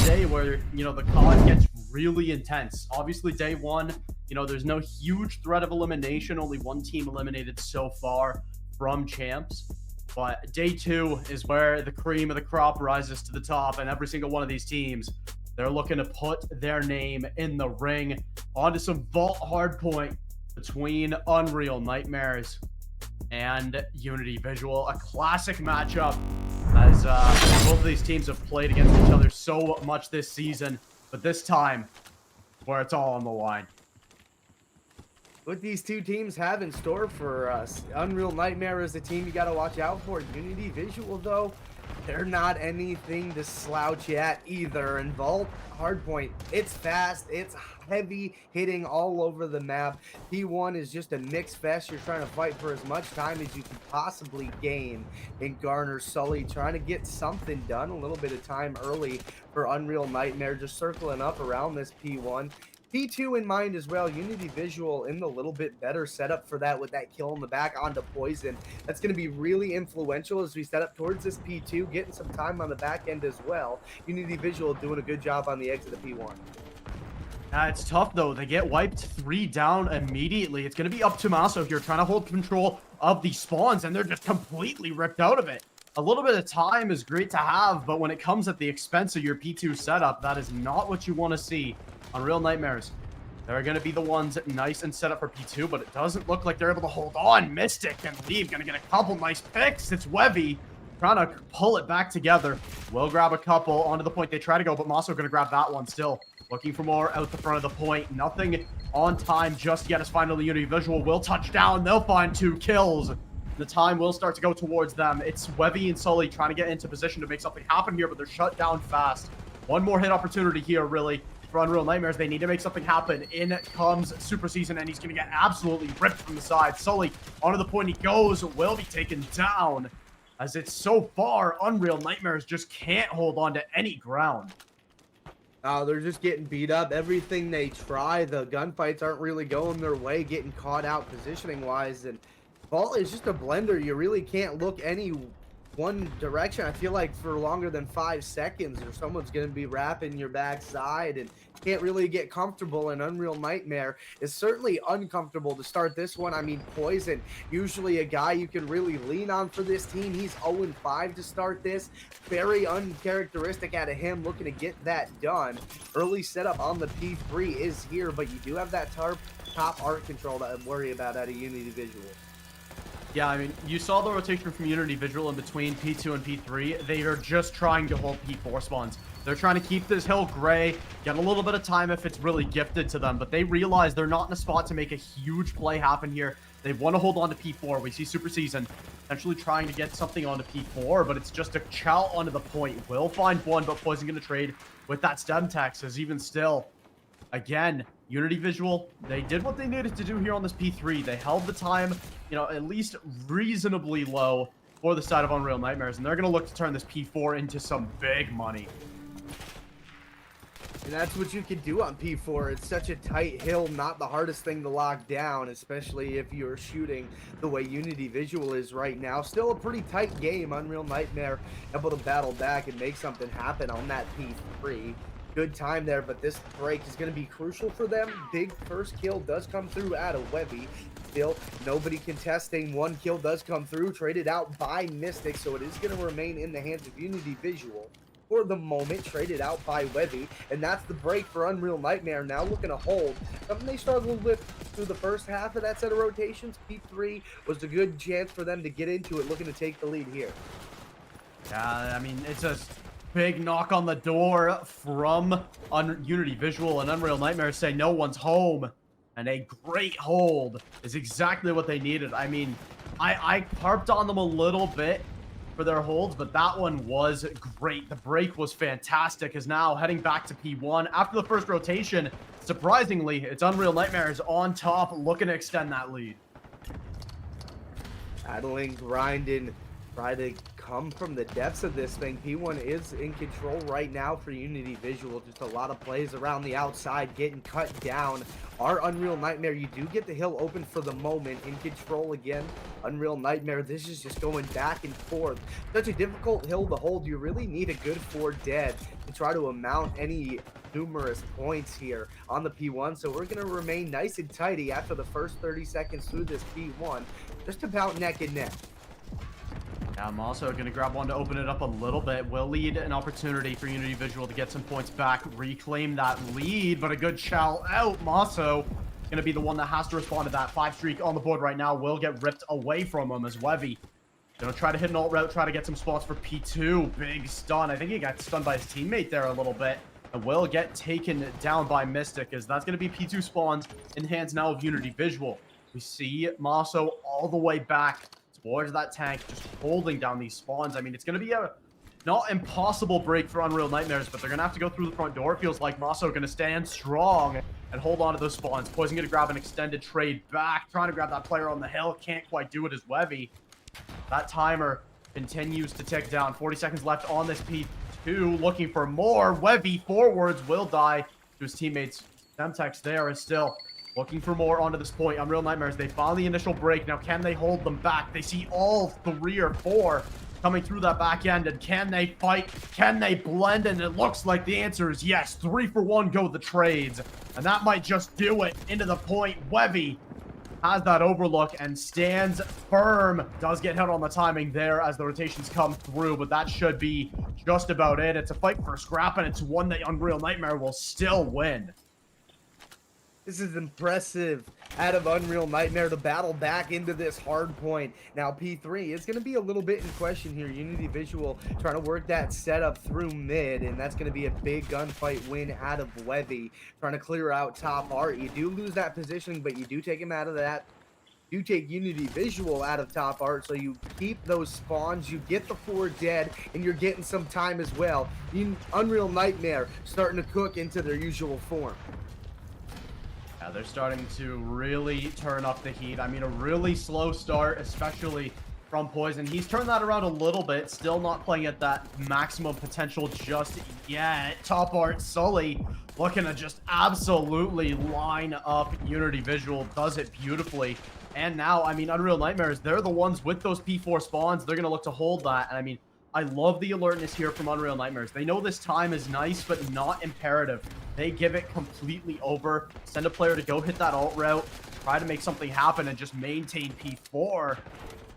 day where, you know, the COD gets really intense. Obviously, day one, you know, there's no huge threat of elimination. Only one team eliminated so far from champs. But day two is where the cream of the crop rises to the top, and every single one of these teams, they're looking to put their name in the ring onto some vault hardpoint between Unreal Nightmares and Unity Visual. A classic matchup, as both of these teams have played against each other so much this season, but this time, where it's all on the line. What these two teams have in store for us. Unreal Nightmare is a team you got to watch out for. Unity Visual, though, they're not anything to slouch at either. And Vault Hardpoint, it's fast, it's heavy hitting all over the map. P1 is just a mixed fest. You're trying to fight for as much time as you can possibly gain. And Garner Sully trying to get something done. A little bit of time early for Unreal Nightmare, just circling up around this P1. P2 in mind as well. Unity Visual in the little bit better setup for that with that kill in the back onto Poison. That's going to be really influential as we set up towards this P2, getting some time on the back end as well. Unity Visual doing a good job on the exit of P1. It's tough, though. They get wiped 3 down immediately. It's going to be up to Maso here, trying to hold control of the spawns, and they're just completely ripped out of it. A little bit of time is great to have, but when it comes at the expense of your P2 setup, that is not what you want to see. Unreal Nightmares, they're going to be the ones nice and set up for P2, but it doesn't look like they're able to hold on. Mystic and Leave going to get a couple nice picks. It's Webby trying to pull it back together. Will grab a couple onto the point they try to go, but Maso going to grab that one still. Looking for more out the front of the point. Nothing on time just yet as finally Unity Visual will touch down. They'll find 2 kills. The time will start to go towards them. It's Webby and Sully trying to get into position to make something happen here, but they're shut down fast. One more hit opportunity here, really, for Unreal Nightmares. They need to make something happen. In comes Super Season, and he's going to get absolutely ripped from the side. Sully onto the point he goes, will be taken down. As it's so far, Unreal Nightmares just can't hold on to any ground. They're just getting beat up. Everything they try, the gunfights aren't really going their way, getting caught out positioning-wise, and Vault is just a blender. You really can't look any one direction. I feel like for longer than 5 seconds or someone's going to be wrapping your backside and can't really get comfortable. And Unreal Nightmare is certainly uncomfortable to start this one. I mean, Poison, usually a guy you can really lean on for this team. He's 0-5 to start this. Very uncharacteristic out of him, looking to get that done. Early setup on the P3 is here, but you do have that top art control that I worry about out of Unity Visual. Yeah, I mean, you saw the rotation from Unity Visual in between P2 and P3. They are just trying to hold P4 spawns. They're trying to keep this hill gray, get a little bit of time if it's really gifted to them, but they realize they're not in a spot to make a huge play happen here. They want to hold on to P4. We see Super Season potentially trying to get something onto P4, but it's just a chow onto the point. Will find one, but Poison going to trade with that stem text, as even still, again, Unity Visual, they did what they needed to do here on this P3. They held the time, you know, at least reasonably low for the side of Unreal Nightmares, and they're going to look to turn this P4 into some big money. And that's what you can do on P4. It's such a tight hill, not the hardest thing to lock down, especially if you're shooting the way Unity Visual is right now. Still a pretty tight game. Unreal Nightmare able to battle back and make something happen on that P3. Good time there, but this break is going to be crucial for them. Big first kill does come through out of Webby. Still, nobody contesting. 1 kill does come through, traded out by Mystic, so it is going to remain in the hands of Unity Visual for the moment, traded out by Webby, and that's the break for Unreal Nightmare. Now looking to hold. Something they struggled with through the first half of that set of rotations. P3 was a good chance for them to get into it, looking to take the lead here. Yeah, I mean, it's a big knock on the door from Unity Visual, and Unreal Nightmares say no one's home. And a great hold is exactly what they needed. I mean, I harped on them a little bit for their holds, but that one was great. The break was fantastic, as now heading back to P1. After the first rotation, surprisingly, it's Unreal Nightmares on top, looking to extend that lead. Battling, grinding, try to come from the depths of this thing. P1 is in control right now for Unity Visual. Just a lot of plays around the outside getting cut down. Our Unreal Nightmare, you do get the hill open for the moment, in control again. Unreal Nightmare, this is just going back and forth. Such a difficult hill to hold. You really need a good 4 dead to try to amount any numerous points here on the P1. So we're going to remain nice and tidy after the first 30 seconds through this P1. Just about neck and neck. Yeah, I'm also going to grab one to open it up a little bit. Will lead an opportunity for Unity Visual to get some points back, reclaim that lead, but a good shell out. Maso going to be the one that has to respond to that. 5 streak on the board right now. Will get ripped away from him as Wevy going to try to hit an alt route, try to get some spots for P2. Big stun. I think he got stunned by his teammate there a little bit. And will get taken down by Mystic, as that's going to be P2 spawns in hands now of Unity Visual. We see Maso all the way back towards that tank, just holding down these spawns. I mean, it's going to be a not impossible break for Unreal Nightmares, but they're going to have to go through the front door. It feels like Maso going to stand strong and hold on to those spawns. Poison going to grab an extended trade back, trying to grab that player on the hill. Can't quite do it as Wevy. That timer continues to tick down. 40 seconds left on this P2, looking for more. Wevy forwards, will die to his teammates. Semtex there is still looking for more onto this point. Unreal Nightmares, they found the initial break. Now, can they hold them back? They see all 3 or 4 coming through that back end. And can they fight? Can they blend? And it looks like the answer is yes. 3 for 1 go the trades. And that might just do it into the point. Wevy has that overlook and stands firm. Does get hit on the timing there as the rotations come through, but that should be just about it. It's a fight for scrap, and it's one that Unreal Nightmare will still win. This is impressive out of Unreal Nightmare to battle back into this hard point. Now, P3 is going to be a little bit in question here. Unity Visual trying to work that setup through mid, and that's going to be a big gunfight win out of Wevy. Trying to clear out top art. You do lose that positioning, but you do take him out of that. You take Unity Visual out of top art, so you keep those spawns, you get the 4 dead, and you're getting some time as well. Unreal Nightmare starting to cook into their usual form. Yeah, they're starting to really turn up the heat. I mean, a really slow start, especially from Poison. He's turned that around a little bit, still not playing at that maximum potential just yet. Top art, Sully looking to just absolutely line up Unity Visual, does it beautifully. And now, I mean, Unreal Nightmares, they're the ones with those P4 spawns. They're going to look to hold that. And I mean, I love the alertness here from Unreal Nightmares. They know this time is nice, but not imperative. They give it completely over. Send a player to go hit that alt route, try to make something happen, and just maintain P4.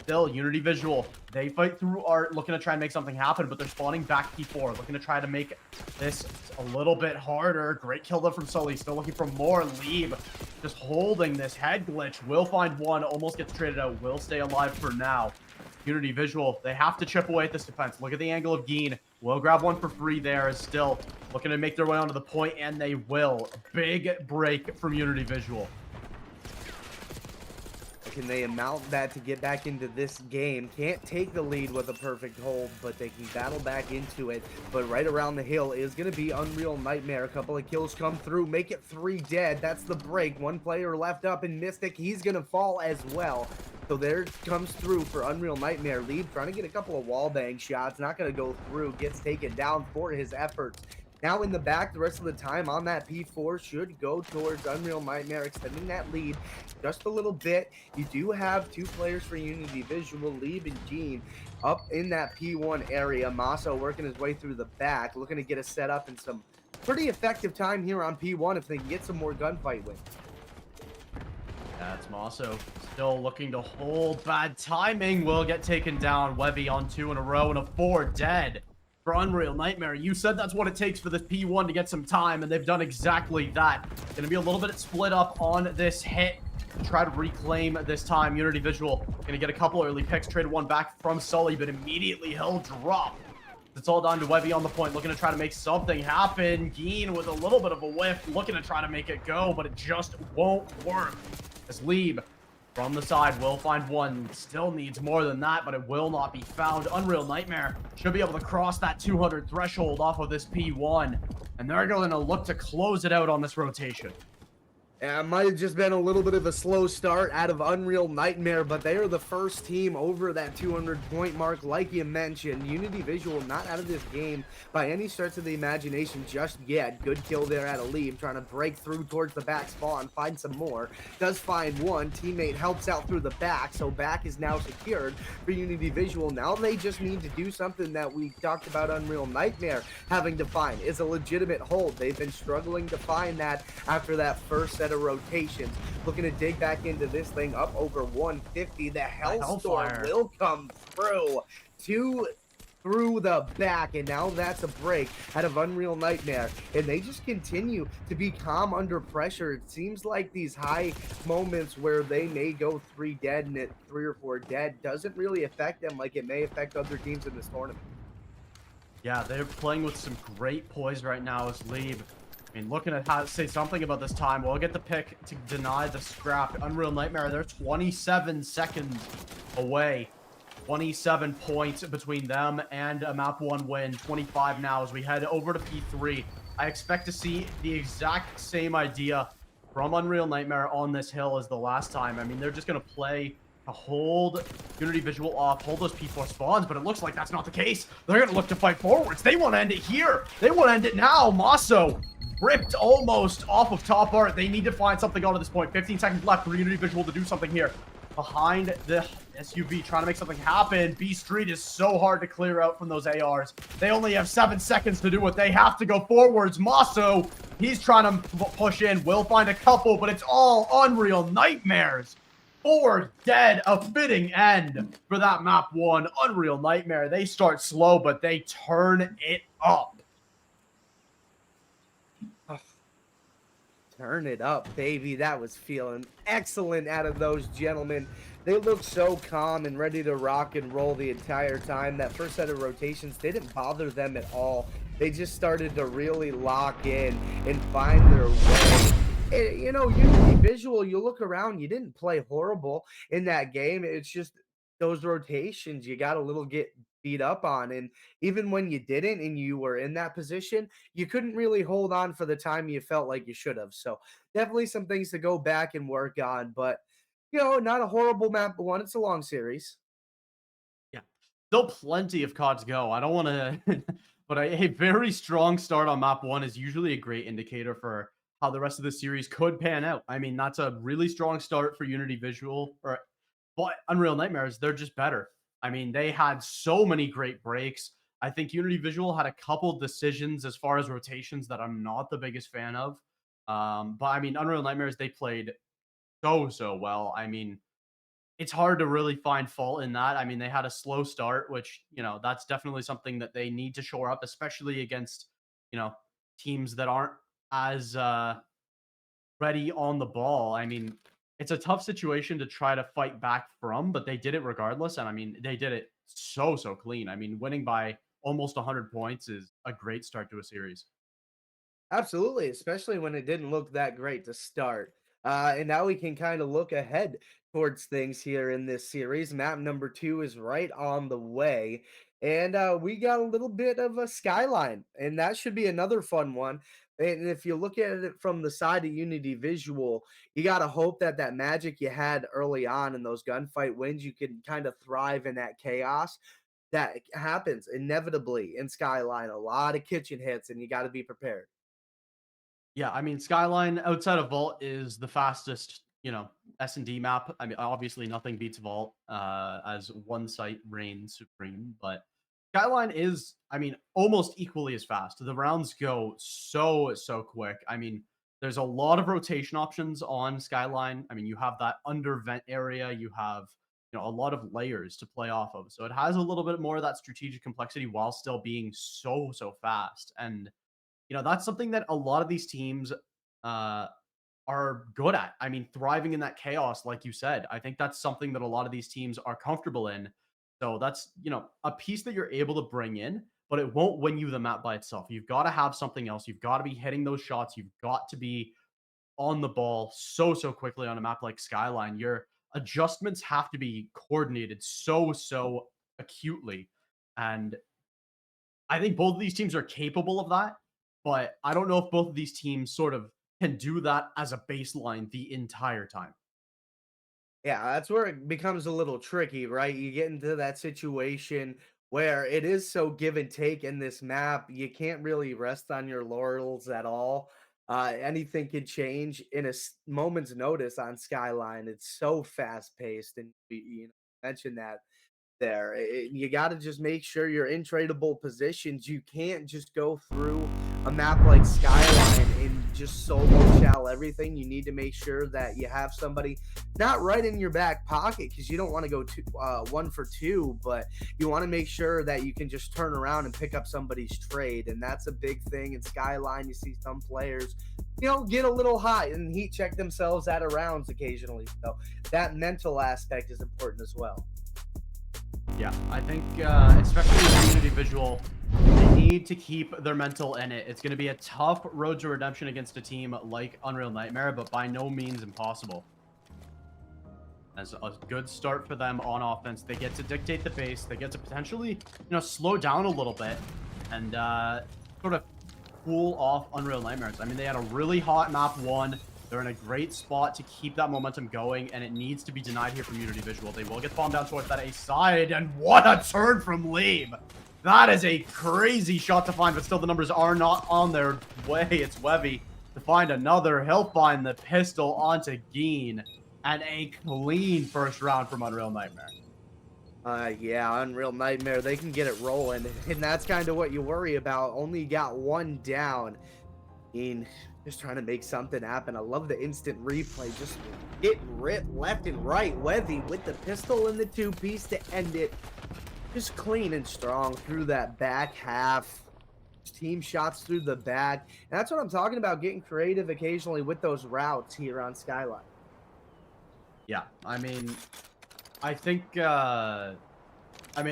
Still, Unity Visual, they fight through art, looking to try and make something happen, but they're spawning back P4, looking to try to make this a little bit harder. Great kill though from Sully, still looking for more. Lieb just holding this head glitch. Will find one, almost gets traded out, will stay alive for now. Unity Visual, they have to chip away at this defense. Look at the angle of Geen. Will grab one for free there. Is still looking to make their way onto the point, and they will. Big break from Unity Visual. Can they amount that to get back into this game? Can't take the lead with a perfect hold, but they can battle back into it. But right around the hill is going to be Unreal Nightmare. A couple of kills come through, make it 3 dead. That's the break. 1 player left up, and Mystic, he's going to fall as well. So there comes through for Unreal Nightmare. Lead trying to get a couple of wallbang shots. Not going to go through. Gets taken down for his efforts. Now in the back, the rest of the time on that P4 should go towards Unreal Nightmare, extending that lead just a little bit. You do have 2 players for Unity Visual, Lieb and Geen, up in that P1 area. Maso working his way through the back, looking to get a setup and some pretty effective time here on P1 if they can get some more gunfight wins. That's Maso still looking to hold. Bad timing. Will get taken down. Wevy on 2 in a row and a 4 dead for Unreal Nightmare. You said that's what it takes for this P1 to get some time, and they've done exactly that. Gonna be a little bit split up on this hit to try to reclaim this time. Unity Visual gonna get a couple early picks, trade one back from Sully, but immediately he'll drop. It's all down to Wevy on the point, looking to try to make something happen. Geen with a little bit of a whiff, looking to try to make it go, but it just won't work. As Lieb from the side will find one. Still needs more than that, but it will not be found. Unreal Nightmare should be able to cross that 200 threshold off of this P1, and they're going to look to close it out on this rotation. Yeah, it might have just been a little bit of a slow start out of Unreal Nightmare, but they are the first team over that 200-point mark. Like you mentioned, Unity Visual not out of this game by any stretch of the imagination just yet. Good kill there at a lead, trying to break through towards the back spawn, find some more. Does find one. Teammate helps out through the back, so back is now secured for Unity Visual. Now they just need to do something that we talked about Unreal Nightmare having to find, is a legitimate hold. They've been struggling to find that after that first set of rotations. Looking to dig back into this thing, up over 150. The The Hellstorm Hellfire. will come through through the back, and now that's a break out of Unreal Nightmare, and they just continue to be calm under pressure. It seems like these high moments where they may go 3 dead and 3 or 4 dead doesn't really affect them like it may affect other teams in this tournament. Yeah, they're playing with some great poise right now as Lieb. I mean, looking at how to say something about this time. We'll get the pick to deny the scrap. Unreal Nightmare, they're 27 seconds away. 27 points between them and a map 1 win. 25 now as we head over to P3. I expect to see the exact same idea from Unreal Nightmare on this hill as the last time. I mean, they're just going to play to hold Unity Visual off, hold those P4 spawns, but it looks like that's not the case. They're going to look to fight forwards. They want to end it here. They want to end it now. Maso ripped almost off of top art. They need to find something out at this point. 15 seconds left for Unity Visual to do something here. Behind the SUV, trying to make something happen. B Street is so hard to clear out from those ARs. They only have 7 seconds to do what they have to go forwards. Maso, he's trying to push in. Will find a couple, but it's all Unreal Nightmares. 4 dead, a fitting end for that map 1. Unreal Nightmare, they start slow, but they turn it up. Turn it up, baby. That was feeling excellent out of those gentlemen. They looked so calm and ready to rock and roll the entire time. That first set of rotations didn't bother them at all. They just started to really lock in and find their way. You know, Unity Visual, you look around, you didn't play horrible in that game. It's just those rotations you got a little get beat up on. And even when you didn't and you were in that position, you couldn't really hold on for the time you felt like you should have. So definitely some things to go back and work on. But you know, not a horrible map one. It's a long series. Yeah, still plenty of COD to go. I don't want to, but a very strong start on map 1 is usually a great indicator for how the rest of the series could pan out. I mean, that's a really strong start for Unity Visual, but Unreal Nightmares, they're just better. I mean, they had so many great breaks. I think Unity Visual had a couple decisions as far as rotations that I'm not the biggest fan of. But I mean, Unreal Nightmares, they played so well. I mean, it's hard to really find fault in that. I mean, they had a slow start, which, that's definitely something that they need to shore up, especially against, you know, teams that aren't as ready on the ball. I mean, it's a tough situation to try to fight back from, but they did it regardless. And I mean, they did it so clean. I mean, winning by almost 100 points is a great start to a series. Absolutely, especially when it didn't look that great to start. And now we can kind of look ahead towards things here in this series. Map number 2 is right on the way. And we got a little bit of a skyline, and that should be another fun one. And if you look at it from the side of Unity Visual, you got to hope that that magic you had early on in those gunfight wins, you can kind of thrive in that chaos. That happens inevitably in Skyline. A lot of kitchen hits, and you got to be prepared. Yeah, I mean, Skyline outside of Vault is the fastest, S&D map. I mean, obviously nothing beats Vault as one site reigns supreme, but Skyline is, I mean, almost equally as fast. The rounds go so quick. I mean, there's a lot of rotation options on Skyline. I mean, you have that under vent area, you have, a lot of layers to play off of. So it has a little bit more of that strategic complexity while still being so fast. And that's something that a lot of these teams uh, are good at. I mean, thriving in that chaos, like you said. I think that's something that a lot of these teams are comfortable in. So that's, a piece that you're able to bring in, but it won't win you the map by itself. You've got to have something else. You've got to be hitting those shots. You've got to be on the ball so quickly on a map like Skyline. Your adjustments have to be coordinated so acutely. And I think both of these teams are capable of that, but I don't know if both of these teams sort of can do that as a baseline the entire time. Yeah, that's where it becomes a little tricky, right? You get into that situation where it is so give and take in this map. You can't really rest on your laurels at all. Anything could change in a moment's notice on Skyline. It's so fast paced, and you mentioned that there. You got to just make sure you're in tradable positions. You can't just go through a map like Skyline and just solo shell everything. You need to make sure that you have somebody not right in your back pocket, because you don't want to go 1 for 2, but you want to make sure that you can just turn around and pick up somebody's trade. And that's a big thing in Skyline. You see some players, get a little hot and heat check themselves out of rounds occasionally. So that mental aspect is important as well. Yeah, I think especially with Unity Visual, they need to keep their mental in it. It's going to be a tough road to redemption against a team like Unreal Nightmare, but by no means impossible. As a good start for them on offense, they get to dictate the pace. They get to potentially, slow down a little bit and sort of cool off Unreal Nightmares. I mean, they had a really hot map 1. They're in a great spot to keep that momentum going, and it needs to be denied here from Unity Visual. They will get bombed down towards that A side, and what a turn from Leeb! That is a crazy shot to find, but still the numbers are not on their way. It's Webby to find another. He'll find the pistol onto Geen, and a clean first round from Unreal Nightmare. Yeah, Unreal Nightmare, they can get it rolling, and that's kind of what you worry about. Only got 1 down. Just trying to make something happen. I love the instant replay. Just getting ripped left and right. Webby with the pistol and the 2-piece to end it. Just clean and strong through that back half. Team shots through the back. And that's what I'm talking about, getting creative occasionally with those routes here on Skyline. Yeah, I mean, I think, it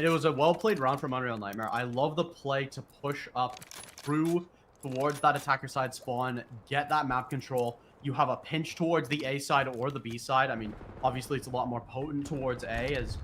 was a well-played round from Unreal Nightmare. I love the play to push up through towards that attacker side spawn, get that map control. You have a pinch towards the A side or the B side. I mean, obviously it's a lot more potent towards A, as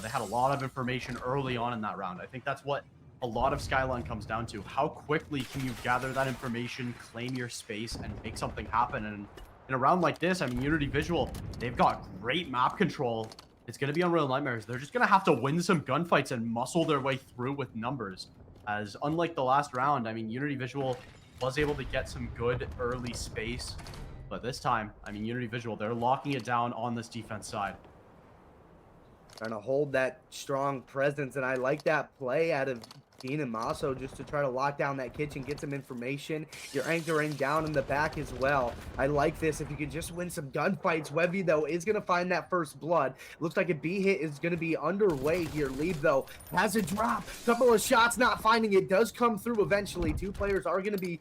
they had a lot of information early on in that round. I think that's what a lot of Skyline comes down to. How quickly can you gather that information, claim your space, and make something happen? And in a round like this, I mean, Unity Visual, they've got great map control. It's going to be Unreal Nightmares. They're just going to have to win some gunfights and muscle their way through with numbers. As unlike the last round, I mean, Unity Visual was able to get some good early space. But this time, I mean, Unity Visual, they're locking it down on this defense side. Trying to hold that strong presence, and I like that play out of Dean and Maso just to try to lock down that kitchen, get some information. You're anchoring down in the back as well. I like this. If you could just win some gunfights. Webby, though, is going to find that first blood. Looks like a B hit is going to be underway here. Leeb, though, has a drop. Couple of shots, not finding it. Does come through eventually. 2 players are going to be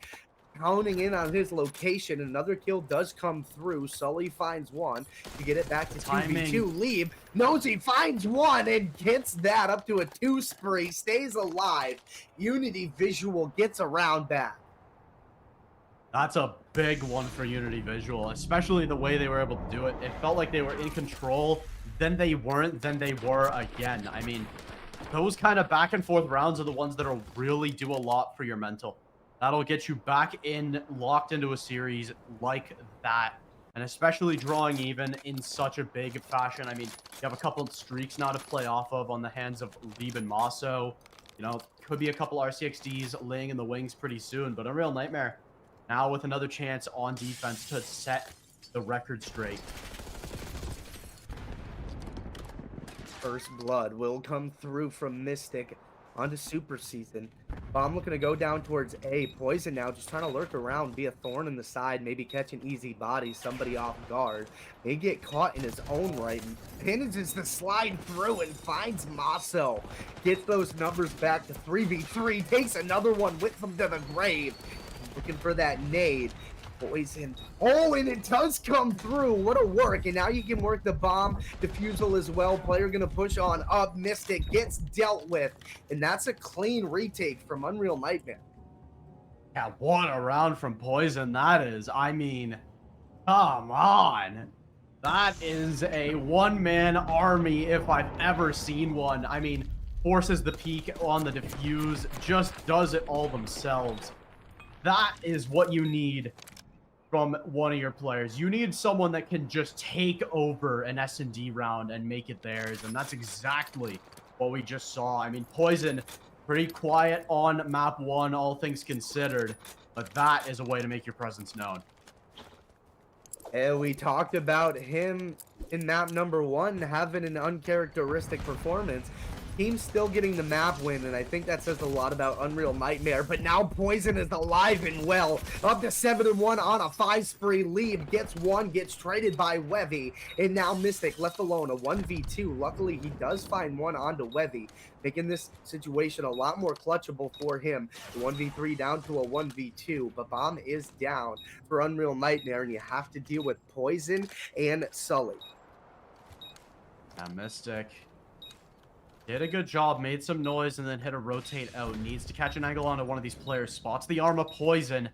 honing in on his location. Another kill does come through. Sully finds 1 to get it back to 2v2. Leeb knows he finds 1 and gets that up to a 2 spree. Stays alive. Unity Visual gets around back. That's a big one for Unity Visual, especially the way they were able to do it. It felt like they were in control, then they weren't, then they were again. I mean, those kind of back and forth rounds are the ones that'll really do a lot for your mental. That'll get you back in, locked into a series like that. And especially drawing even in such a big fashion. I mean, you have a couple of streaks now to play off of on the hands of Leeb and Maso. Could be a couple RCXDs laying in the wings pretty soon. But Unreal Nightmare now with another chance on defense to set the record straight. First blood will come through from Mystic onto Super Season. Bomb looking to go down towards A. Poison now just trying to lurk around, be a thorn in the side, maybe catch an easy body, somebody off guard. May get caught in his own right and manages to slide through and finds Maso. Gets those numbers back to 3v3, takes another one with him to the grave. Looking for that nade. Poison. Oh, and it does come through. What a work. And now you can work the bomb defusal as well. Player going to push on up. Mystic gets dealt with. And that's a clean retake from Unreal Nightmare. Yeah, what a round from Poison that is. I mean, come on. That is a one-man army if I've ever seen one. I mean, forces the peak on the defuse, just does it all themselves. That is what you need from one of your players. You need someone that can just take over an S&D round and make it theirs, and that's exactly what we just saw. I mean, Poison, pretty quiet on map 1, all things considered, but that is a way to make your presence known. And we talked about him in map number 1 having an uncharacteristic performance. Team still getting the map win, and I think that says a lot about Unreal Nightmare. But now Poison is alive and well, up to 7-1 on a 5-spree lead. Gets one, gets traded by Wevy, and now Mystic left alone, a 1v2. Luckily, he does find one onto Wevy, making this situation a lot more clutchable for him. The 1v3 down to a 1v2, but Bomb is down for Unreal Nightmare, and you have to deal with Poison and Sully. Yeah, Mystic did a good job, made some noise, and then hit a rotate out. Needs to catch an angle onto one of these players. Spots the arm of Poison,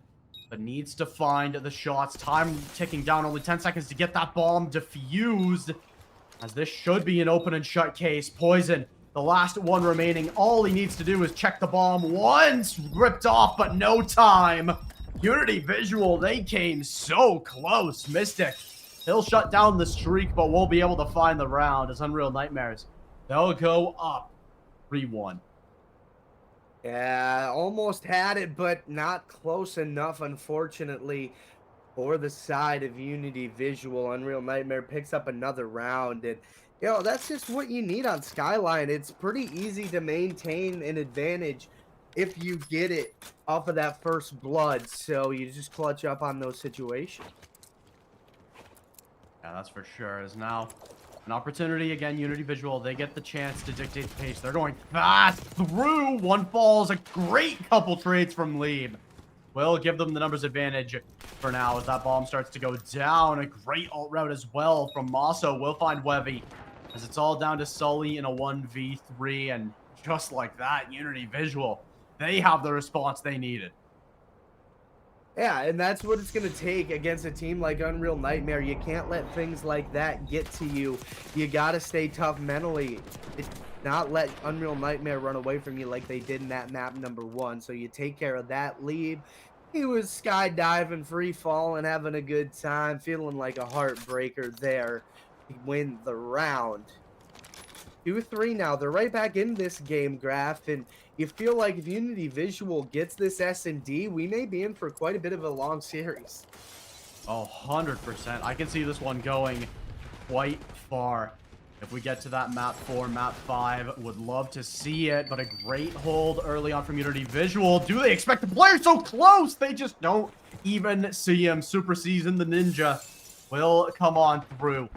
but needs to find the shots. Time ticking down, only 10 seconds to get that bomb defused, as this should be an open and shut case. Poison, the last one remaining. All he needs to do is check the bomb once, ripped off, but no time. Unity Visual, they came so close. Mystic, he'll shut down the streak, but won't be able to find the round as Unreal Nightmares, they'll go up 3-1. Yeah, almost had it, but not close enough, unfortunately, for the side of Unity Visual. Unreal Nightmare picks up another round, and, you know, that's just what you need on Skyline. It's pretty easy to maintain an advantage if you get it off of that first blood, so you just clutch up on those situations. Yeah, that's for sure. Is now an opportunity again. Unity Visual, they get the chance to dictate the pace. They're going fast through. One falls. A great couple trades from Lieb will give them the numbers advantage for now as that bomb starts to go down. A great alt route as well from Maso. Will find Wevy as it's all down to Sully in a 1v3, and just like that, Unity Visual, they have the response they needed. Yeah, and that's what it's going to take against a team like Unreal Nightmare. You can't let things like that get to you. You got to stay tough mentally. Not let Unreal Nightmare run away from you like they did in that map number 1. So you take care of that lead. He was skydiving, free falling, having a good time, feeling like a heartbreaker there. He win the round. 2-3 now. They're right back in this game, Graph, and you feel like if Unity Visual gets this S&D, we may be in for quite a bit of a long series. Oh, 100%. I can see this one going quite far. If we get to that map 4, map 5, would love to see it, but a great hold early on from Unity Visual. Do they expect the player so close? They just don't even see him. Super Season, the ninja, will come on through.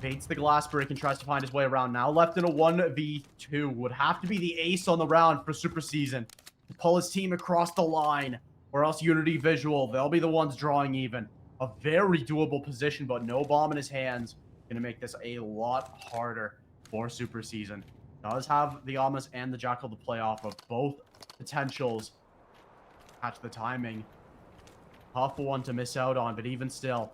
Baits the glass break and tries to find his way around. Now left in a 1v2. Would have to be the ace on the round for Super Season to pull his team across the line, or else Unity Visual, they'll be the ones drawing even. A very doable position, but no bomb in his hands. Gonna make this a lot harder for Super Season. Does have the Almas and the Jackal to play off of. Both potentials. Catch the timing. Tough one to miss out on, but even still,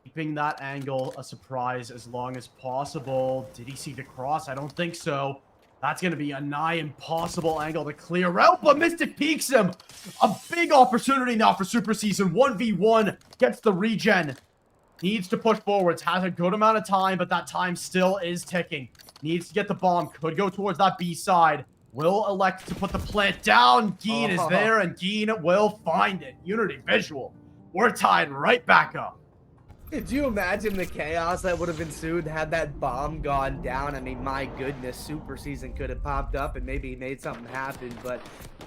keeping that angle a surprise as long as possible. Did he see the cross? I don't think so. That's going to be a nigh impossible angle to clear out, but Mystic peeks him. A big opportunity now for Super Season. 1v1, gets the regen. Needs to push forwards, has a good amount of time, but that time still is ticking. Needs to get the bomb, could go towards that B side. Will elect to put the plant down. Geen is there, and Geen will find it. Unity Visual, we're tied right back up. Could you imagine the chaos that would have ensued had that bomb gone down? I mean, my goodness, Super Season could have popped up and maybe made something happen, but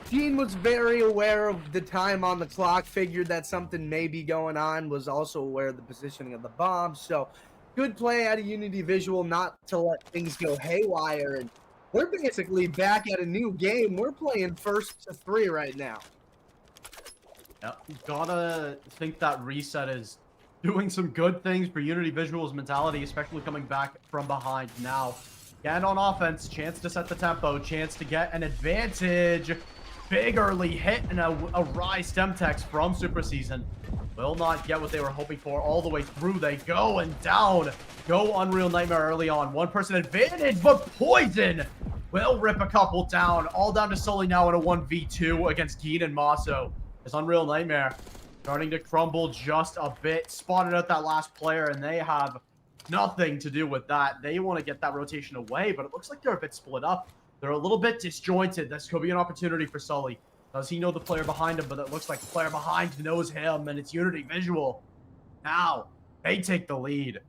Gene was very aware of the time on the clock, figured that something may be going on, was also aware of the positioning of the bomb, so good play out of Unity Visual not to let things go haywire, and we're basically back at a new game. We're playing 1st to 3 right now. Yep, gotta think that reset is doing some good things for Unity Visual's mentality, especially coming back from behind now. Again on offense, chance to set the tempo, chance to get an advantage. Big early hit and a rise stem text from Super Season. Will not get what they were hoping for all the way through. They go and down. Go Unreal Nightmare early on. 1-person advantage, but Poison will rip a couple down. All down to Sully now in a 1v2 against Geen and Maso. As Unreal Nightmare, starting to crumble just a bit. Spotted out that last player, and they have nothing to do with that. They want to get that rotation away, but it looks like they're a bit split up. They're a little bit disjointed. This could be an opportunity for Sully. Does he know the player behind him? But it looks like the player behind knows him, and it's Unity Visual. Now, they take the lead.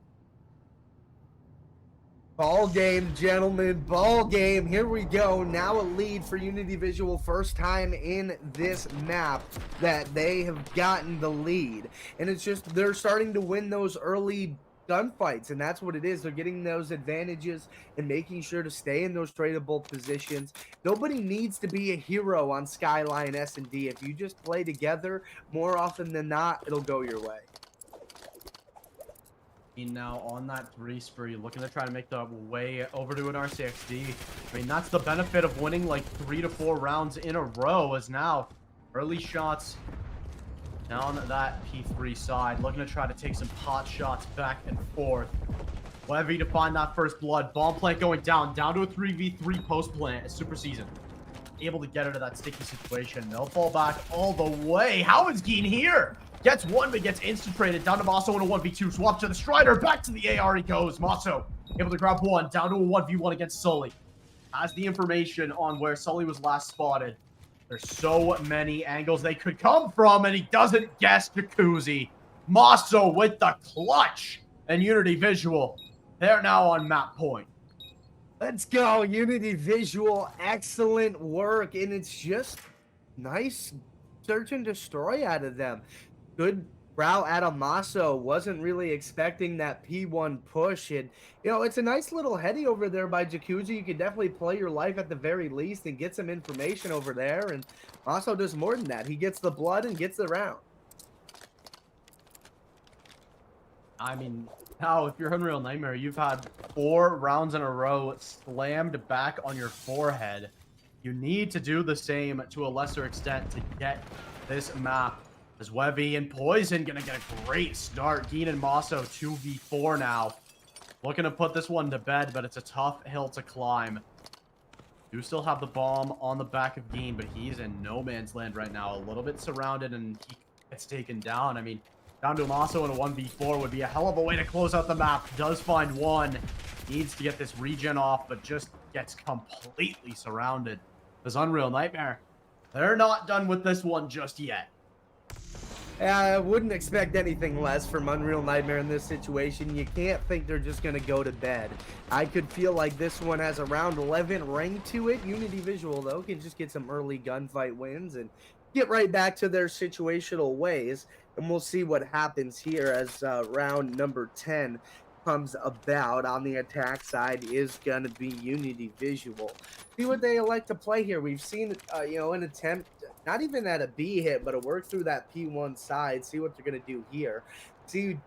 Ball game, gentlemen, ball game. Here we go. Now a lead for Unity Visual. First time in this map that they have gotten the lead. And it's just they're starting to win those early gunfights, and that's what it is. They're getting those advantages and making sure to stay in those tradable positions. Nobody needs to be a hero on Skyline S&D. If you just play together, more often than not, it'll go your way. Now on that 3 spree, looking to try to make the way over to an RCXD. I mean, that's the benefit of winning like 3 to 4 rounds in a row, as now early shots down that P3 side, looking to try to take some pot shots back and forth. Levy to find that first blood. Bomb plant going down to a 3v3 post plant. Super season able to get out of that sticky situation. They'll fall back all the way. How is Geen here? Gets one, but gets instant-traded. Down to Maso in a 1v2. Swap to the Strider. Back to the AR he goes. Maso able to grab one. Down to a 1v1 against Sully. Has the information on where Sully was last spotted. There's so many angles they could come from, and he doesn't guess Jacuzzi. Maso with the clutch. And Unity Visual, they're now on map point. Let's go, Unity Visual. Excellent work, and it's just nice search and destroy out of them. Good route out of Maso. Wasn't really expecting that P1 push, and you know, it's a nice little heady over there by Jacuzzi. You can definitely play your life at the very least and get some information over there, and Maso does more than that. He gets the blood and gets the round. I mean, now if you're Unreal Nightmare, you've had 4 rounds in a row slammed back on your forehead. You need to do the same to a lesser extent to get this map. As Webby and Poison gonna get a great start. Geen and Maso 2v4 now. Looking to put this one to bed, but it's a tough hill to climb. Do still have the bomb on the back of Geen, but he's in no man's land right now. A little bit surrounded, and he gets taken down. I mean, down to Maso in a 1v4 would be a hell of a way to close out the map. Does find one. Needs to get this regen off, but just gets completely surrounded. This Unreal Nightmare, they're not done with this one just yet. I wouldn't expect anything less from Unreal Nightmare in this situation. You can't think they're just going to go to bed. I could feel like this one has a round 11 ring to it. Unity Visual, though, can just get some early gunfight wins and get right back to their situational ways. And we'll see what happens here as round number 10 comes about. On the attack side is going to be Unity Visual. See what they elect to play here. We've seen, you know, an attempt, not even at a B hit, but a work through that P1 side. See what they're going to do here. See,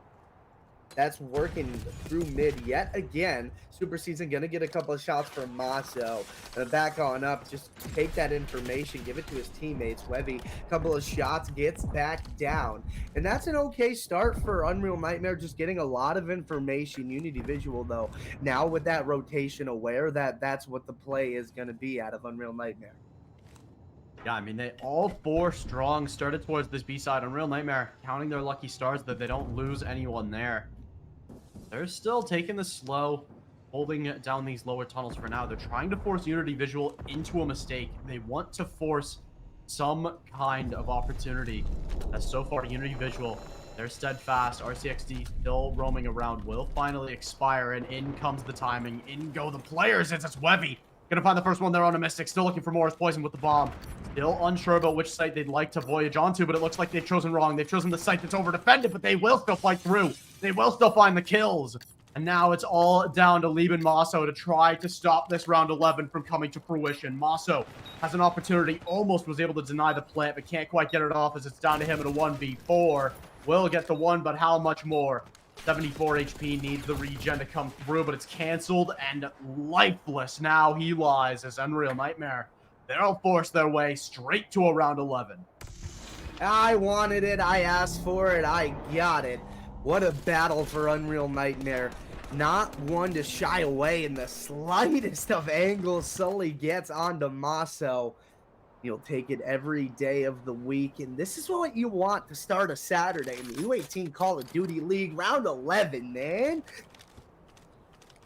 that's working through mid yet again. Super Season going to get a couple of shots from Maso. And back on up, just take that information, give it to his teammates. Webby, couple of shots, gets back down. And that's an okay start for Unreal Nightmare, just getting a lot of information. Unity Visual, though, now with that rotation aware, that's what the play is going to be out of Unreal Nightmare. Yeah, I mean, they all 4 strong started towards this B side. Unreal Nightmare counting their lucky stars that they don't lose anyone there. They're still taking this slow, holding down these lower tunnels for now. They're trying to force Unity Visual into a mistake. They want to force some kind of opportunity. As so far, Unity Visual, they're steadfast. RCXD still roaming around, will finally expire, and in comes the timing. In go the players. It's Webby. Gonna find the first one there on a Mystic. Still looking for Morris Poison with the bomb. Still unsure about which site they'd like to voyage onto, but it looks like they've chosen wrong. They've chosen the site that's over defended, but they will still fight through. They will still find the kills. And now it's all down to Lieben Maso to try to stop this round 11 from coming to fruition. Maso has an opportunity, almost was able to deny the plant, but can't quite get it off as it's down to him in a 1v4. Will get the one, but how much more? 74 HP, needs the regen to come through, but it's canceled and lifeless. Now he lies as Unreal Nightmare. They'll force their way straight to a round 11. I wanted it, I asked for it, I got it. What a battle for Unreal Nightmare. Not one to shy away in the slightest of angles Sully gets onto Maso. You'll take it every day of the week, and this is what you want to start a Saturday in the U18 Call of Duty League, round 11, man.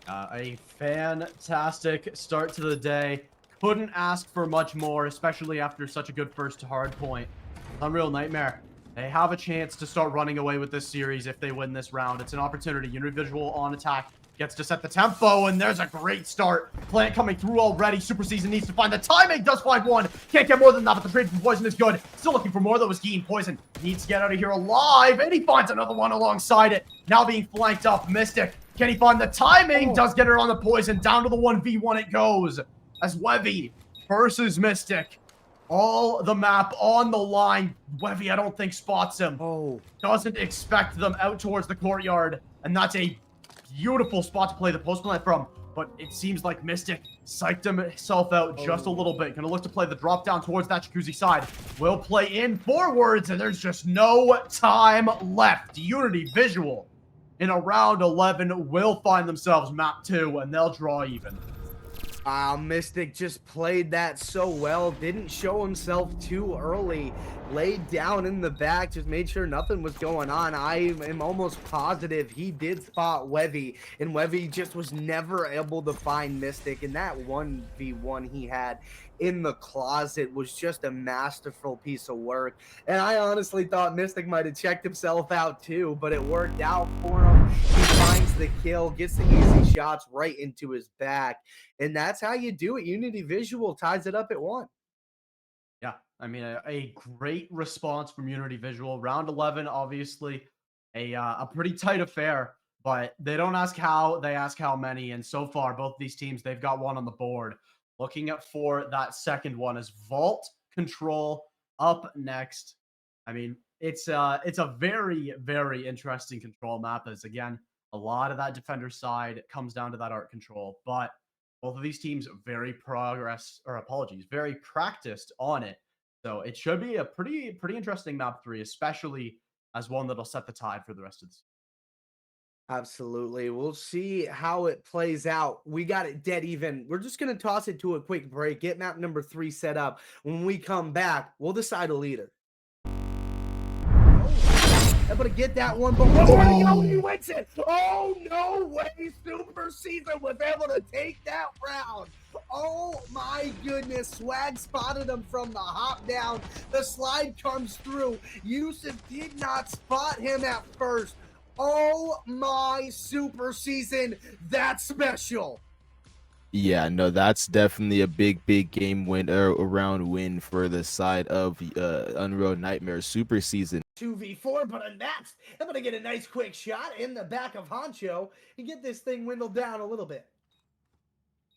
A fantastic start to the day. Couldn't ask for much more, especially after such a good first hard point. Unreal Nightmare. They have a chance to start running away with this series if they win this round. It's an opportunity. Univisual on attack. Gets to set the tempo, and there's a great start. Plant coming through already. Super Season needs to find the timing. Does find one. Can't get more than that, but the trade for Poison is good. Still looking for more, though, is Geen. Poison needs to get out of here alive, and he finds another one alongside it. Now being flanked up. Mystic. Can he find the timing? Does get it on the Poison. Down to the 1v1 it goes. As Wevy versus Mystic. All the map on the line. Wevy, I don't think, spots him. Doesn't expect them out towards the courtyard. And that's a beautiful spot to play the post plant from. But it seems like Mystic psyched himself out just a little bit. Gonna look to play the drop down towards that Jacuzzi side. Will play in forwards, and there's just no time left. Unity Visual in a round 11 will find themselves map 2, and they'll draw even. Mystic just played that so well, didn't show himself too early, laid down in the back, just made sure nothing was going on. I am almost positive he did spot Wevy, and Wevy just was never able to find Mystic, and that 1v1 he had in the closet was just a masterful piece of work. And I honestly thought Mystic might have checked himself out too, but it worked out for him. He finds the kill, gets the easy shots right into his back, and that's how you do it. Unity Visual ties it up at 1. Yeah, I mean, a great response from Unity Visual. Round 11, obviously, a pretty tight affair, but they don't ask how, they ask how many. And so far, both these teams, they've got one on the board. Looking at for that second one is Vault Control up next. I mean, it's a very, very interesting control map, as again, a lot of that defender side comes down to that art control, but both of these teams very very practiced on it. So it should be a pretty interesting map 3, especially as one that'll set the tide for the rest of the season. Absolutely. We'll see how it plays out. We got it dead even. We're just going to toss it to a quick break, get map number 3 set up. When we come back, we'll decide a leader. Able to get that one, but he wins it. Oh, no way. Super Season was able to take that round. Oh my goodness. Swag spotted him from the hop down. The slide comes through. Yusuf did not spot him at first. Oh my Super Season. That's special. Yeah, no, that's definitely a big game win, around win for the side of Unreal Nightmare Super Season. 2v4, but unmatched. I'm going to get a nice quick shot in the back of Honcho and get this thing dwindled down a little bit.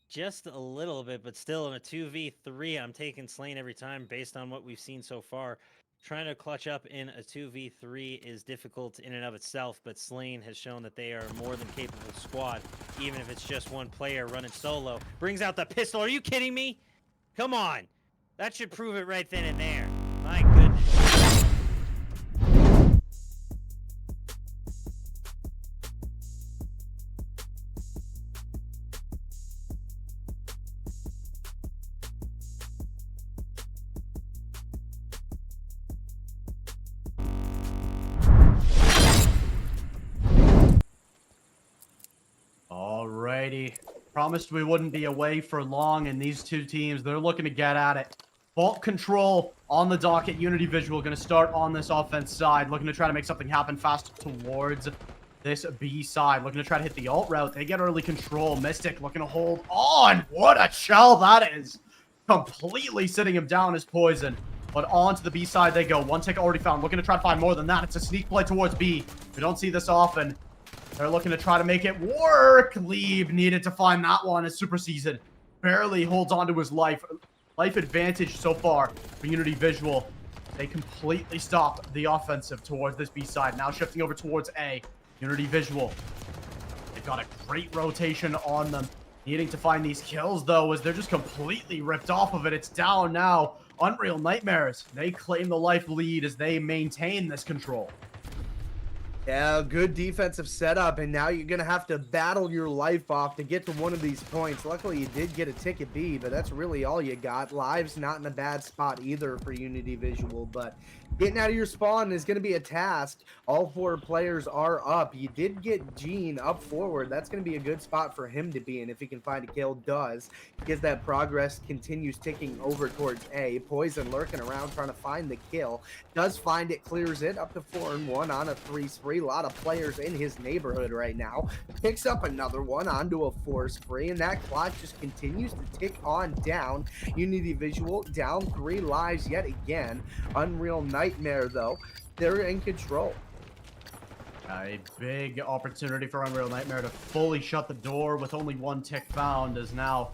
Just a little bit, but still in a 2v3, I'm taking Slain every time based on what we've seen so far. Trying to clutch up in a 2v3 is difficult in and of itself, but Slain has shown that they are a more than capable squad, even if it's just one player running solo. Brings out the pistol. Are you kidding me? Come on. That should prove it right then and there. My goodness. Alrighty. Promised we wouldn't be away for long, and these two teams, they're looking to get at it. Vault Control on the docket. Unity Visual going to start on this offense side, looking to try to make something happen fast towards this B side. Looking to try to hit the alt route. They get early control. Mystic looking to hold on. What a shell that is. Completely sitting him down as Poison. But on to the B side they go. One tick already found. Looking to try to find more than that. It's a sneak play towards B. We don't see this often. They're looking to try to make it work. Leave needed to find that one as Super Season barely holds on to his life advantage so far for Unity Visual. They completely stop the offensive towards this B side. Now shifting over towards A. Unity Visual. They've got a great rotation on them. Needing to find these kills, though, as they're just completely ripped off of it. It's down now. Unreal Nightmares. They claim the life lead as they maintain this control. Yeah, good defensive setup, and now you're going to have to battle your life off to get to one of these points. Luckily, you did get a ticket B, but that's really all you got. Live's not in a bad spot either for Unity Visual, but getting out of your spawn is going to be a task. All 4 players are up. You did get Gene up forward. That's going to be a good spot for him to be in if he can find a kill. Does, because that progress continues ticking over towards A. Poison lurking around trying to find the kill. Does find it, clears it up to 4-1 on a 3 spree. A lot of players in his neighborhood right now. Picks up another one onto a 4 spree, and that clock just continues to tick on down. Unity Visual down 3 lives yet again. Unreal Nightmare, though, they're in control. A big opportunity for Unreal Nightmare to fully shut the door with only 1 tick found is now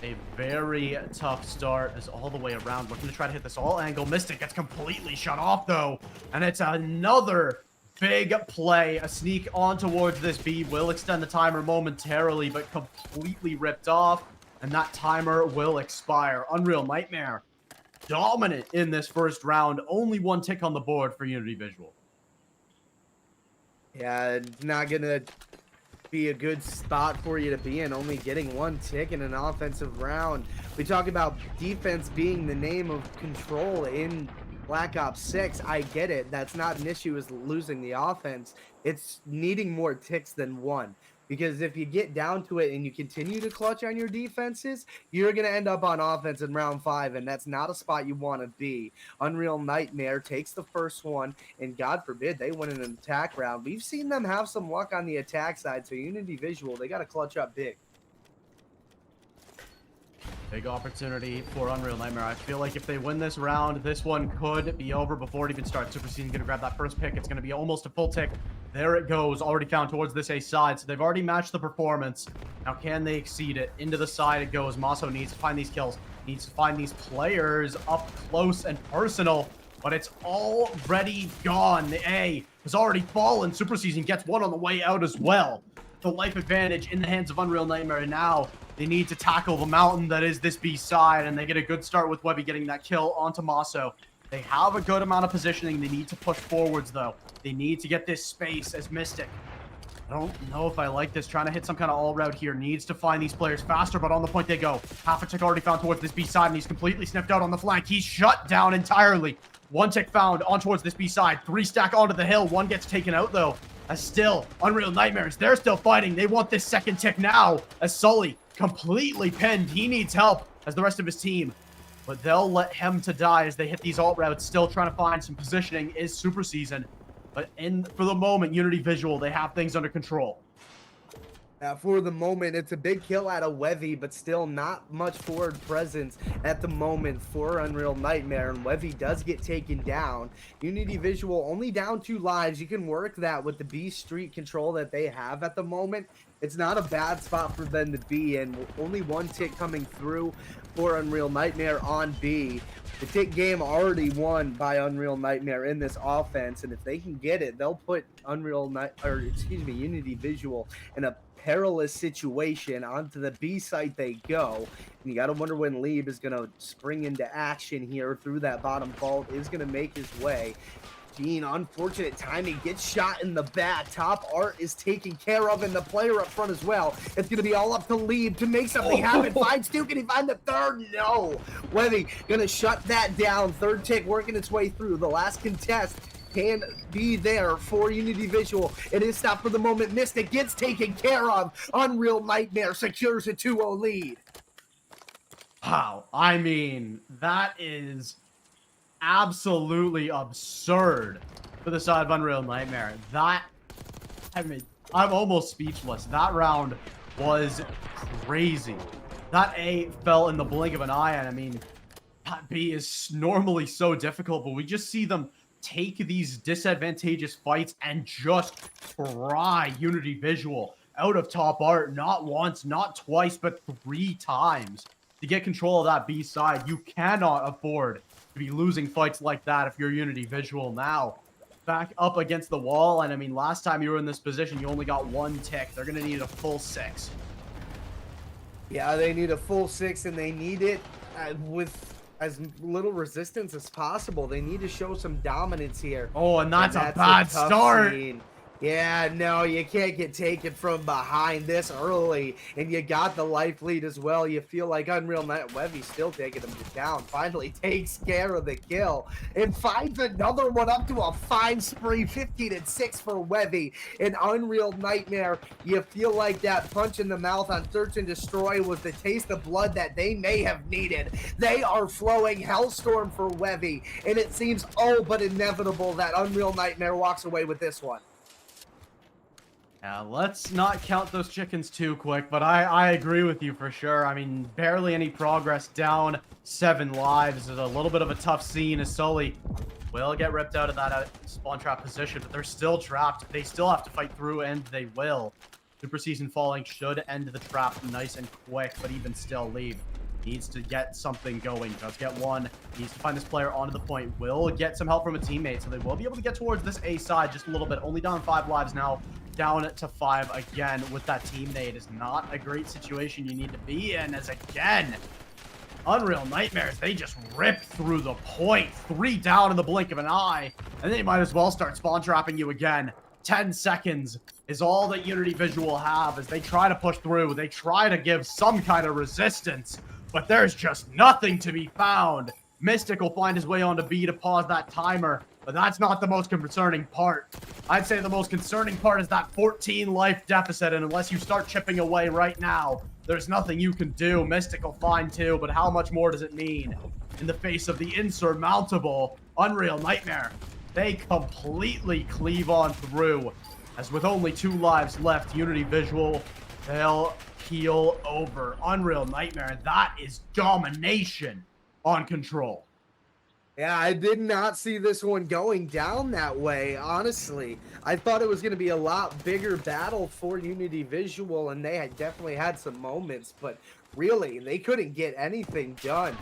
a very tough start is all the way around. Looking to try to hit this all angle. Mystic gets completely shut off though. And it's another big play. A sneak on towards this B will extend the timer momentarily, but completely ripped off. And that timer will expire. Unreal Nightmare dominant in this first round. Only 1 tick on the board for Unity Visual. Yeah, it's not going to be a good spot for you to be in, only getting 1 tick in an offensive round. We talk about defense being the name of control in Black Ops 6. I get it. That's not an issue as losing the offense. It's needing more ticks than 1. Because if you get down to it and you continue to clutch on your defenses, you're going to end up on offense in round 5, and that's not a spot you want to be. Unreal Nightmare takes the first one, and God forbid they win an attack round. We've seen them have some luck on the attack side, so Unity Visual, they got to clutch up big. Big opportunity for Unreal Nightmare. I feel like if they win this round, this one could be over before it even starts. Super Season's going to grab that first pick. It's going to be almost a full tick. There it goes. Already found towards this A side. So they've already matched the performance. Now, can they exceed it? Into the side it goes. Maso needs to find these kills. Needs to find these players up close and personal. But it's already gone. The A has already fallen. Super Season gets one on the way out as well. The life advantage in the hands of Unreal Nightmare. And now they need to tackle the mountain that is this B side, and they get a good start with Webby getting that kill onto Maso. They have a good amount of positioning. They need to push forwards, though. They need to get this space as Mystic. I don't know if I like this. Trying to hit some kind of all route here. Needs to find these players faster, but on the point they go. Half a tick already found towards this B side, and he's completely sniffed out on the flank. He's shut down entirely. 1 tick found on towards this B side. 3 stack onto the hill. 1 gets taken out, though. As still, Unreal Nightmares, they're still fighting. They want this second tick now, as Sully completely pinned. He needs help, as the rest of his team. But they'll let him to die as they hit these alt routes. Still trying to find some positioning is Super Season. But for the moment, Unity Visual, they have things under control. For the moment, it's a big kill out of Wevy, but still not much forward presence at the moment for Unreal Nightmare, and Wevy does get taken down. Unity Visual only down 2 lives. You can work that with the B Street control that they have at the moment. It's not a bad spot for them to be in. Only 1 tick coming through for Unreal Nightmare on B. The tick game already won by Unreal Nightmare in this offense, and if they can get it, they'll put Unity Visual in a perilous situation. Onto the B site they go, and you gotta wonder when Lieb is gonna spring into action here through that bottom vault. Is gonna make his way. Gene, unfortunate timing, gets shot in the back. Top art is taken care of, and the player up front as well. It's gonna be all up to Lieb to make something happen. Finds 2, can he find the 3rd? No. Webby gonna shut that down. 3rd tick working its way through. The last contest can be there for Unity Visual. It is stopped for the moment. Mystic gets taken care of. Unreal Nightmare secures a 2-0 lead. Wow. I mean, that is absolutely absurd for the side of Unreal Nightmare. I'm almost speechless. That round was crazy. That A fell in the blink of an eye, and I mean, that B is normally so difficult, but we just see them take these disadvantageous fights and just try Unity Visual out of top art, not once, not twice, but 3 times to get control of that B side. You cannot afford to be losing fights like that if you're Unity Visual. Now back up against the wall, and I mean, last time you were in this position, you only got 1 tick. They're gonna need a full 6. Yeah, they need a full 6, and they need it with as little resistance as possible. They need to show some dominance here. Oh, and that's a a bad tough start. scene. Yeah, no, you can't get taken from behind this early, and you got the life lead as well. You feel like Unreal Night Webby's still taking him down. Finally takes care of the kill and finds another one up to a fine spree. 15-6 for Webby. And Unreal Nightmare, you feel like that punch in the mouth on Search and Destroy was the taste of blood that they may have needed. They are flowing Hellstorm for Webby, and it seems all but inevitable that Unreal Nightmare walks away with this one. Yeah, let's not count those chickens too quick, but I agree with you for sure. I mean, barely any progress, down 7 lives. It's a little bit of a tough scene as Sully will get ripped out of that spawn trap position, but they're still trapped. They still have to fight through, and they will. Super Season Falling should end the trap nice and quick, but even still, Leave needs to get something going. Does get one. Needs to find this player onto the point. Will get some help from a teammate, so they will be able to get towards this A side just a little bit. Only down 5 lives now. Down to 5 again with that teammate is not a great situation you need to be in, as again, Unreal Nightmares, they just rip through the point. 3 down in the blink of an eye, and they might as well start spawn trapping you again. 10 seconds is all that Unity Visual have as they try to push through. They try to give some kind of resistance, but there's just nothing to be found. Mystic will find his way onto B to pause that timer, but that's not the most concerning part. I'd say the most concerning part is that 14 life deficit, and unless you start chipping away right now, there's nothing you can do. Mystic will find 2, but how much more does it mean? In the face of the insurmountable Unreal Nightmare, they completely cleave on through, as with only 2 lives left, Unity Visual, they'll keel over. Unreal Nightmare, that is domination on Control. Yeah, I did not see this one going down that way, honestly. I thought it was going to be a lot bigger battle for Unity Visual, and they had definitely had some moments, but really, they couldn't get anything done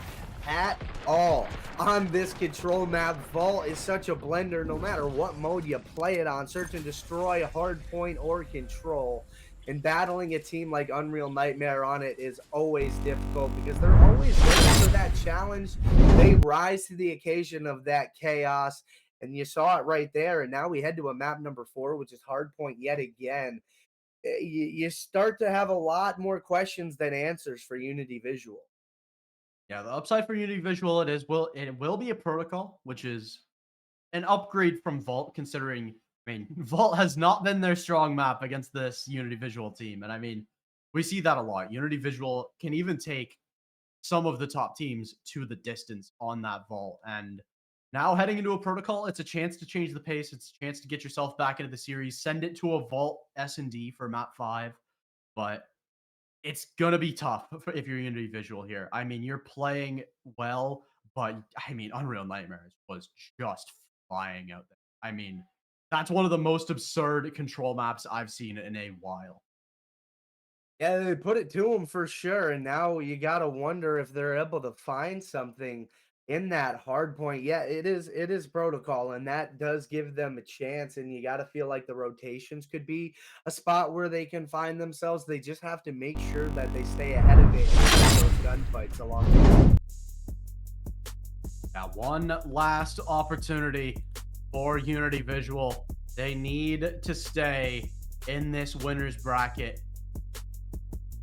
at all on this Control map. Vault is such a blender, no matter what mode you play it on, Search and Destroy, Hardpoint, or Control. And battling a team like Unreal Nightmare on it is always difficult because they're always looking for that challenge. They rise to the occasion of that chaos, and you saw it right there. And now we head to a map number 4, which is Hardpoint yet again. You start to have a lot more questions than answers for Unity Visual. Yeah, the upside for Unity Visual, it will be a protocol, which is an upgrade from Vault, considering, I mean, Vault has not been their strong map against this Unity Visual team. And I mean, we see that a lot. Unity Visual can even take some of the top teams to the distance on that Vault. And now heading into a protocol, it's a chance to change the pace. It's a chance to get yourself back into the series, send it to a Vault S&D for map 5. But it's going to be tough if you're Unity Visual here. I mean, you're playing well, but I mean, Unreal Nightmares was just flying out there. I mean, that's one of the most absurd Control maps I've seen in a while. Yeah, they put it to them for sure. And now you got to wonder if they're able to find something in that hard point. Yeah, it is protocol, and that does give them a chance. And you got to feel like the rotations could be a spot where they can find themselves. They just have to make sure that they stay ahead of it in those gunfights along the way. Now, one last opportunity for Unity Visual. They need to stay in this winner's bracket,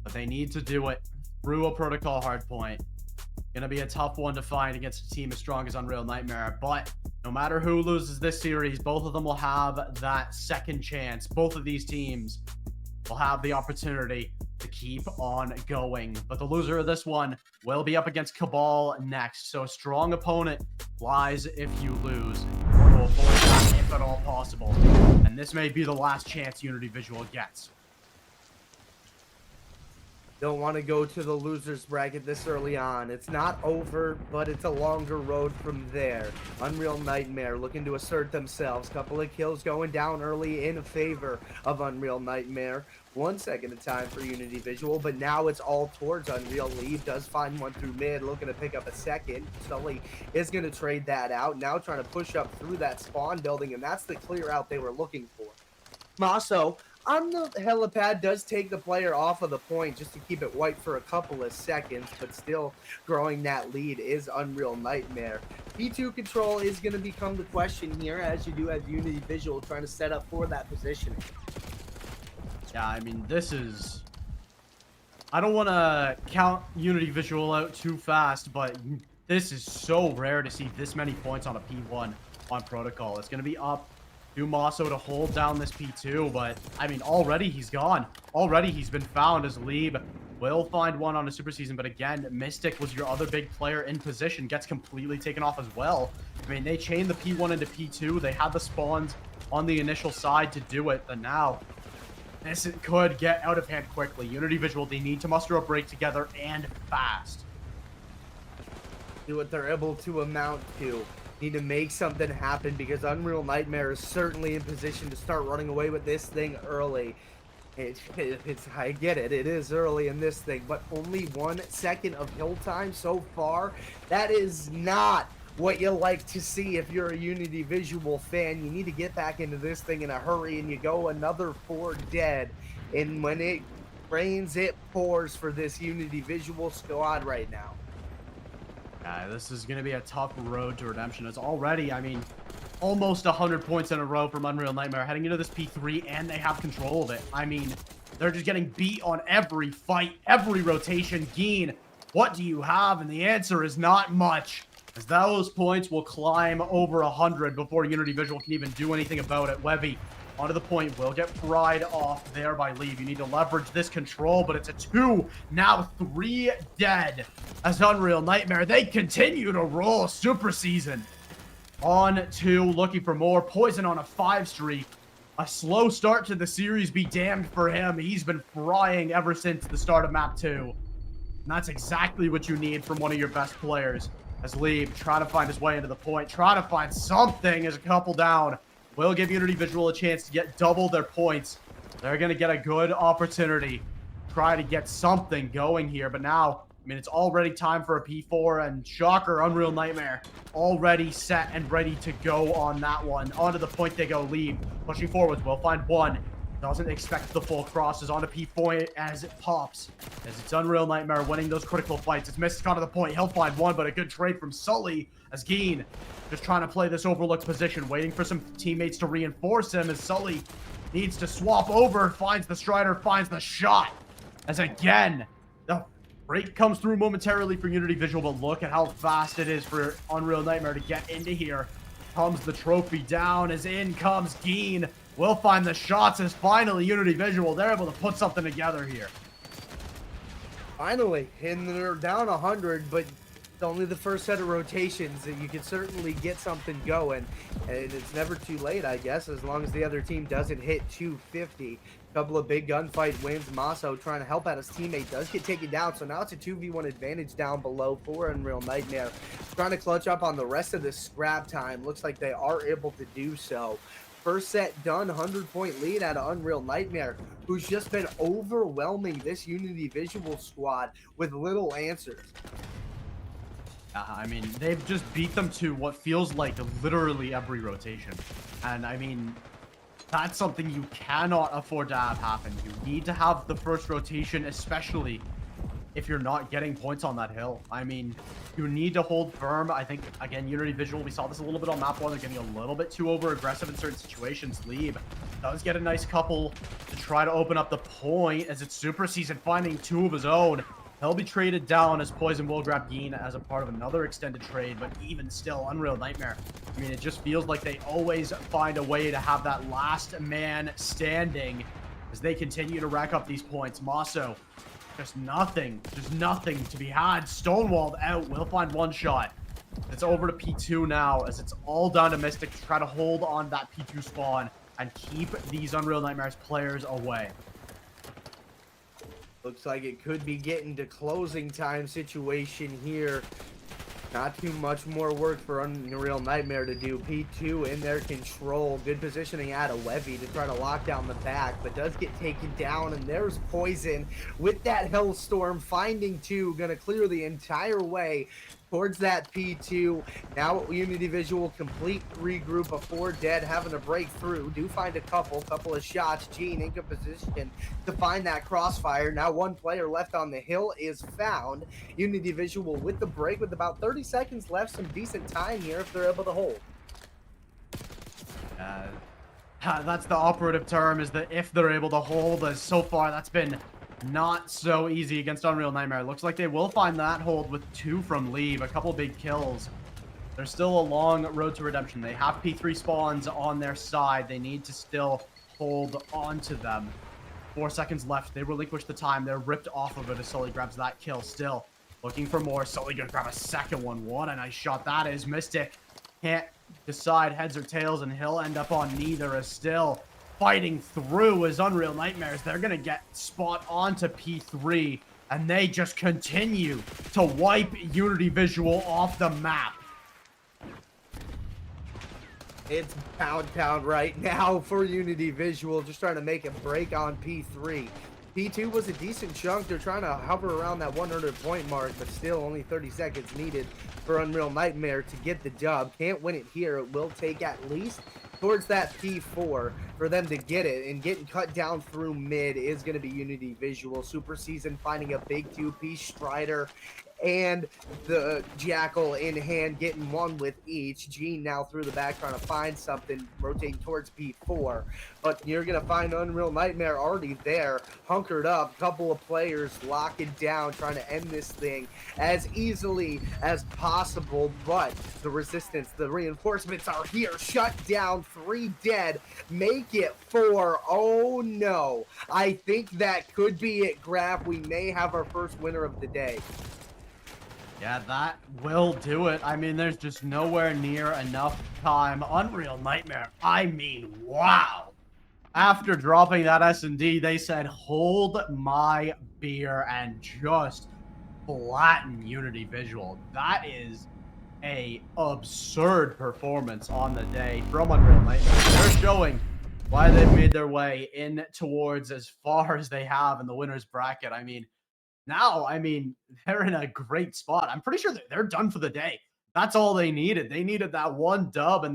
but they need to do it through a protocol hardpoint. Gonna be a tough one to find against a team as strong as Unreal Nightmare, but no matter who loses this series, both of them will have that second chance. Both of these teams will have the opportunity to keep on going, but the loser of this one will be up against Cabal next. So a strong opponent lies if you lose. We'll avoid that if at all possible, and this may be the last chance Unity Visual gets. Don't want to go to the losers bracket this early on. It's not over, but it's a longer road from there. Unreal Nightmare looking to assert themselves. Couple of kills going down early in favor of Unreal Nightmare. 1 second of time for Unity Visual, but now it's all towards Unreal. Leave does find one through mid, looking to pick up a second. Sully is going to trade that out. Now trying to push up through that spawn building, and that's the clear out they were looking for. Maso on the helipad does take the player off of the point just to keep it white for a couple of seconds, but still growing that lead is Unreal Nightmare. P2 control is going to become the question here, as you do have Unity Visual trying to set up for that positioning. Yeah, I mean, this is... I don't want to count Unity Visual out too fast, but this is so rare to see this many points on a P1 on Protocol. It's going to be up to Maso to hold down this P2, but, I mean, already he's gone. Already he's been found as Lieb will find one on a Super Season, but again, Mystic was your other big player in position, gets completely taken off as well. I mean, they chained the P1 into P2. They had the spawns on the initial side to do it, but now this could get out of hand quickly. Unity Visual, they need to muster a break together and fast. Do what they're able to amount to. Need to make something happen because Unreal Nightmare is certainly in position to start running away with this thing early. I get it, it is early in this thing, but only 1 second of hill time so far. That is not what you like to see if you're a Unity Visual fan. You need to get back into this thing in a hurry, and you go another 4 dead. And when it rains, it pours for this Unity Visual squad right now. Yeah, this is going to be a tough road to redemption. It's already, I mean, almost 100 points in a row from Unreal Nightmare heading into this P3, and they have control of it. I mean, they're just getting beat on every fight, every rotation. Geen, what do you have? And the answer is not much, as those points will climb over 100 before Unity Visual can even do anything about it. Webby onto the point, will get pried off there by Lieb. You need to leverage this control, but it's a 2, now 3 dead as Unreal Nightmare. They continue to roll Super Season. On 2, looking for more. Poison on a 5 streak. A slow start to the series, be damned for him. He's been frying ever since the start of map 2. And that's exactly what you need from one of your best players. As Lieb trying to find his way into the point, trying to find something as a couple down. Will give Unity Visual a chance to get double their points. They're going to get a good opportunity. Try to get something going here, but now, I mean, it's already time for a P4, and shocker, Unreal Nightmare already set and ready to go on that one. Onto the point they go, Lieb pushing forwards, will find one. Doesn't expect the full crosses onto P4 as it pops. As it's Unreal Nightmare winning those critical fights. It's Mystic onto the point. He'll find one, but a good trade from Sully as Geen just trying to play this overlooked position, waiting for some teammates to reinforce him as Sully needs to swap over, finds the Strider, finds the shot. As again, the break comes through momentarily for Unity Visual, but look at how fast it is for Unreal Nightmare to get into here. Comes the trophy down as in comes Geen. Will find the shots as finally Unity Visual, they're able to put something together here. Finally, and they're down 100, but it's only the first set of rotations that you can certainly get something going. And it's never too late, I guess, as long as the other team doesn't hit 250. Couple of big gunfight wins. Maso trying to help out his teammate, does get taken down, so now it's a 2v1 advantage down below for Unreal Nightmare. Trying to clutch up on the rest of this scrap time. Looks like they are able to do so. First set done, 100-point lead out of Unreal Nightmare, who's just been overwhelming this Unity Visual squad with little answers. I mean, they've just beat them to what feels like literally every rotation. And I mean, that's something you cannot afford to have happen. You need to have the first rotation, especially if you're not getting points on that hill. I mean, you need to hold firm. I think, again, Unity Visual, we saw this a little bit on map 1. They're getting a little bit too over-aggressive in certain situations. Lieb does get a nice couple to try to open up the point as it's Super Season finding 2 of his own. He'll be traded down as Poison will grab Geen as a part of another extended trade, but even still, Unreal Nightmare. I mean, it just feels like they always find a way to have that last man standing as they continue to rack up these points. Maso, just nothing to be had. Stonewalled out, will find one shot. It's over to P2 now as it's all down to Mystic to try to hold on that P2 spawn and keep these Unreal Nightmares players away. Looks like it could be getting to closing time situation here. Not too much more work for Unreal Nightmare to do. P2 in their control. Good positioning out of Webby to try to lock down the back, but does get taken down, and there's Poison with that Hellstorm finding 2. Gonna clear the entire way towards that P2. Now Unity Visual complete regroup of 4 dead, having to break through. Do find a couple of shots. Gene in good position to find that crossfire. Now 1 player left on the hill is found. Unity Visual with the break with about 30 seconds left. Some decent time here if they're able to hold. That's the operative term, is that if they're able to hold, as so far that's been not so easy against Unreal Nightmare. Looks like they will find that hold with 2 from Leave, a couple big kills. There's still a long road to redemption. They have P3 spawns on their side. They need to still hold on to them. 4 seconds left. They relinquish the time. They're ripped off of it as Sully grabs that kill. Still looking for more. Sully gonna grab a second one. What a nice shot that is. Mystic can't decide heads or tails, and he'll end up on neither, as still fighting through as Unreal Nightmares. They're gonna get spot onto P3, and they just continue to wipe Unity Visual off the map. It's pound right now for Unity Visual, just trying to make a break on P3. P2 was a decent chunk. They're trying to hover around that 100-point mark, but still only 30 seconds needed for Unreal Nightmare to get the dub. Can't win it here. It will take at least towards that P4 for them to get it, and getting cut down through mid is going to be Unity Visual. Super Season finding a big 2-piece Strider and the Jackal in hand, getting 1 with each. Gene now through the back trying to find something, rotating towards P4, but you're going to find Unreal Nightmare already there, hunkered up, couple of players locking down, trying to end this thing as easily as possible, but the resistance, the reinforcements are here. Shut down, 3 dead, make it 4. Oh no, I think that could be it, Graf. We may have our first winner of the day. Yeah, that will do it. I mean, there's just nowhere near enough time. Unreal Nightmare, I mean, wow. After dropping that S&D, they said, hold my beer, and just flatten Unity Visual. That is a absurd performance on the day from Unreal Nightmare. They're showing why they've made their way in towards as far as they have in the winner's bracket. I mean, now, they're in a great spot. I'm pretty sure they're done for the day. That's all they needed. They needed that 1 dub, and